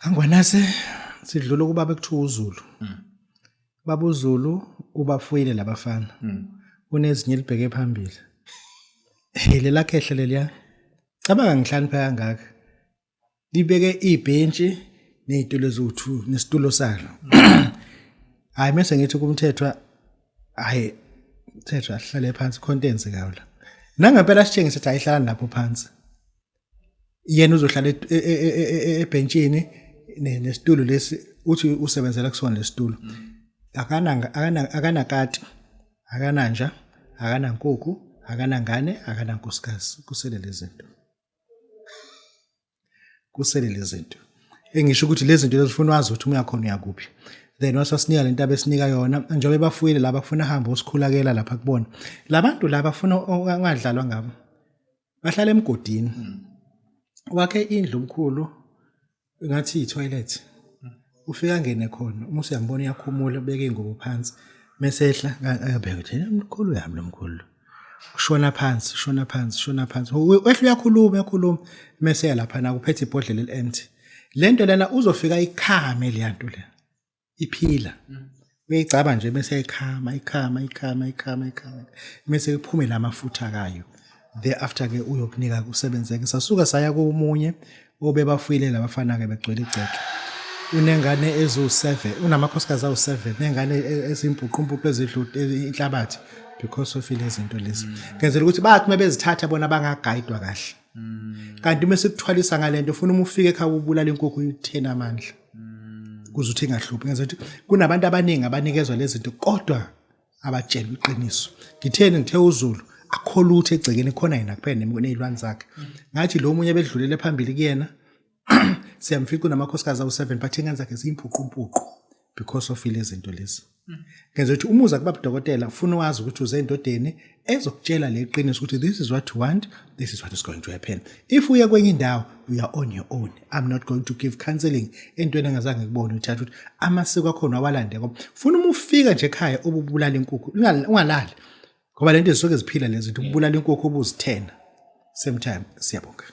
Angwanase sidlula kuba bekuthiwa uZulu. Baba uZulu ubafuyile labafana. Kunezinye libheke phambili. Lela khehle leliya. Cabanga ngihlanipheka kangaka. Libeke ibhentshi nezitulo eziwu2 nesitulo salo. Hayi mase ngithi kumthethwa hayi mthethwa ahlale phansi contents kawula. Nangempela sitshengise ukuthi ayihlala lapho phansi. Yena uzohlala ebhentshini nesitulo lesi uthi usebenzela kusona lesitulo. Akana kati, akana nja, akana nkukhu, akana ngane, akana nkosikazi. Kusele lezinto. Kusele lezinto. Engisho ukuthi lezi zinto lezifuna wazi ukuthi uyakhona uyakuphi. Then wasasinika lento abesinika yona njengoba bafuyile laba bafuna hamba usikhulakela lapha kubona. Labantu laba bafuna ungadlalwa ngabo. Bahlala emgodini. Wakhe indlu omkhulu ngathi i-toilet. Ufika ngene khona uma usiyambona uyakhumula ubeke ingubo phansi mesehla ayabheka ukuthi umkhulu yami lomkhulu. Ushona phansi, shona phansi, shona phansi. Wehla uyakhuluma mase lapha na kuphethe ibhodlela eli-empty. Lento lena uzofika ikhame leyanto le. Iphila. Uyicaba nje mase ikhama. Mase kuphume lamafutha kayo. Thereafter ke uyokunika kusebenzeke. Sasuka saya komunye obebafuyile labafana ke begcwele igceke. Unengane ezu7, unamakhosikazi awu7, nengane ezimpuqumpuqu ezidlude inhlabathi because of lezi zinto lezi. Ngenzela ukuthi bathi mebezithatha bona bangagayidwa kahle. Kanti mase kuthwalisa ngalento ufuna uma ufike ekhaya ubulala inkukhu u10 amandla. Kuze uthi ngahluphi ngenzela ukuthi kunabantu abaningi abanikezwe lezi zinto kodwa abatshela iqiniso. Ngitheni ngithe uZulu akholuthe egcekeni khona yena kuphela nezilwane zakhe. Ngathi lo munye bedlulele phambili kuyena siyamfica unamakhosikazi awu7 but ingane zakhe ziyimpuqumpuqu because of lezi zinto lezi. Ngenzela ukuthi umuza kuBabu Dokotela ufuna wazi ukuthi uze endodeni ezokutshela leqiniso ukuthi this is what you want, this is what is going to happen. If uya kwenye indawo you are on your own. I'm not going to give counseling entweni engazange kubone uthatha ukuthi amasiko akho nawalande ngoba ufuna uma ufika nje ekhaya ububulala inkukhu ungalali ngoba lento izisoke ziphila lezi zinto ubulala inkukhu ubuzithena same time siyabonga.